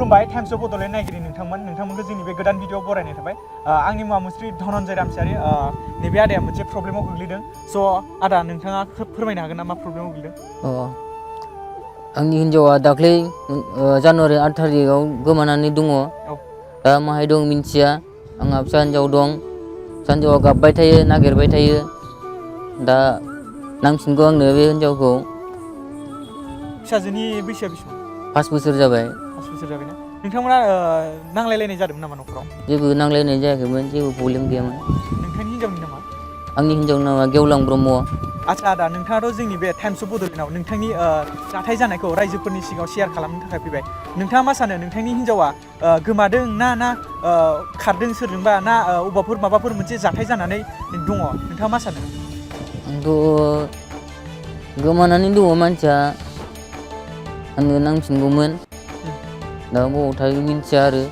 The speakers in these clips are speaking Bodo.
खुलुमबाय टाइम्स अफ बड'लेण्ड नायगिरि नोंथांमोनखौ जोंनि बे गोदान भिडिअ बरायनाय थाबाय आंनि मुङा मुस्रि धनन्जय रामसियारि नैबे आदाया मोनसे प्रब्लेमाव गोग्लैदों स' आदा नोंथाङा फोरमायनो हागोन ना मा प्रब्लेमाव गोग्लैदों आंनि हिन्जावा दाख्लै जानुवारि 8 थारिखआव गोमानानै दङ दा माहाय दं मिन्थिया आंहा फिसा हिन्जाव दं फिसा हिन्जावा गाबबाय थायो नागिरबाय थायो दा नांफिनगौ आंनो बे हिन्जावखौ फिसाजोनि बैसोआ बेसेबां 5 बोसोर जाबाय 5 बोसोर जाबायना नोंथांमोना नांलायलायनाय जादोंमोन नामा न'खराव जेबो नांलायनाय जायाखैमोन जेबो प्रब्लेम गैयामोन नोंथांनि हिन्जावनि नामा आंनि हिन्जावनि नामा गेवलां ब्रह्म आच्छा आदा नोंथाङाथ' जोंनि बे टाइम्स अफ बड'लेण्डआव नोंथांनि जाथाय जानायखौ रायजोफोरनि सिगाङाव शेयार खालामनो थाखाय फैबाय नोंथाङा मा सानो नोंथांनि हिन्जावा गोमादों ना खारदों सोरजोंबा ना अबावबाफोर माबाफोर मोनसे जाथाय जानानै दङ नोंथाङा मा सानो आंथ' गोमानानै दङ मानसिया आंनो नांफिनगौमोन दा बबाव थायो मिन्थिया आरो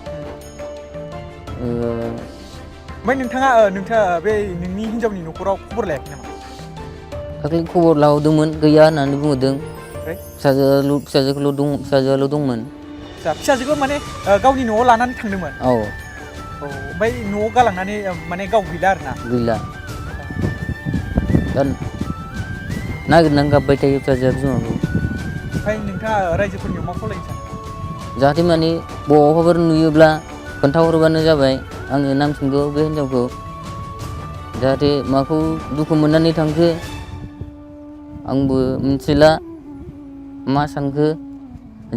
ओमफ्राय नोंथाङा बे नोंनि हिन्जावनि न'खराव खबर लायाखै नामा दाख्लै खबर लाहरदोंमोन गैया होननानै बुंहरदों फिसाजोआल' दंमोन फिसाजोखौ माने गावनि न'आव लानानै थांदोंमोन औ ओमफ्राय न'आव गालांनानै माने गाव गैला आरोना गैला दा नागिरनानै गाबबाय थायो फिसाजोआ बिमाखौ ओमफ्राय नोंथाङा रायजोफोरनियाव मा खावलायनो सानो जाहाथे माने बबावबाफोर नुयोब्ला खोन्थाहरबानो जाबाय आङो नांफिनगौ बे हिन्जावखौ जाहाथे माखौ दुखु मोननानै थांखो आंबो मिथिला मा सानखो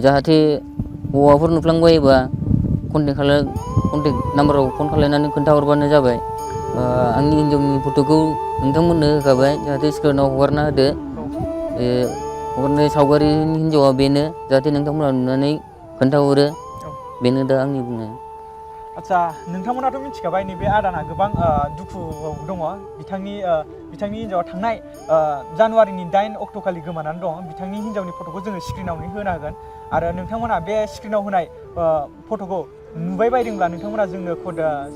जाहाथे बबावबाफोर नुफ्लांबायोबा कन्टेक्ट नाम्बाराव फन खालामनानै खोन्थाहरबानो जाबाय आंनि हिन्जावनि फट'खौ नोंथांमोननो होखाबाय जाहाथे स्क्रिनाव हगारना होदो हगारनाय सावगारिनि हिन्जावा बेनो जाहाथे नोंथांमोना नुनानै खोन्थाहरो बेनो दा आंनि बुंनाया आच्छा नोंथांमोनाथ' मिथिखाबाय नैबे आदाना गोबां दुखुआव दङ बिथांनि हिन्जावा थांनाय जानुवारिनि 8 अक्ट'खालि गोमानानै दं बिथांनि हिन्जावनि फट'खौ जोङो स्क्रिनावनो होना होगोन आरो नोंथांमोना बे स्क्रिनाव होनाय फट'खौ नुबाय बायदोंब्ला नोंथांमोना जोंनो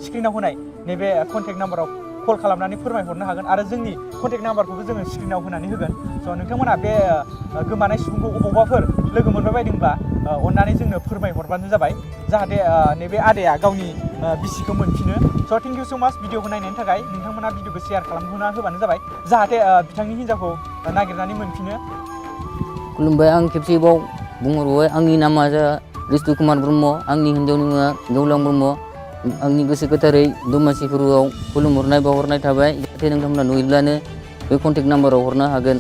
स्क्रिनाव होनाय नैबे कन्टेक्ट नाम्बाराव कल खालामनानै फोरमायहरनो हागोन आरो जोंनि कन्टेक्ट नाम्बारखौबो जोङो स्क्रिनाव होनानै होगोन स' नोंथांमोना बे गोमानाय सुबुंखौ अबावबाफोर लोगो मोनबाय बायदोंब्ला अननानै जोंनो फोरमायहरबानो जाबाय जाहाथे नैबे आदाया गावनि बिसिखौ मोनफिनो स' थेंक इउ स' माच भिडिअखौ नायनायनि थाखाय नोंथांमोना भिडिअखौ शेयार खालामना होबानो जाबाय जाहाथे बिथांनि हिन्जावखौ नागिरनानै मोनफिनो खुलुमबाय आं खेबसेबाव बुंहरबाय आंनि नामा रिस्तु कुमार ब्रह्म आंनि हिन्जावनि मुङा गेवलां ब्रह्म आंनि गोसो गोथारै दमासि फोरबोआव खुलुमहरनाय बावहरनाय थाबाय जाहाथे नोंथांमोना नुयोब्लानो बे कन्टेक्ट नाम्बाराव हरनो हागोन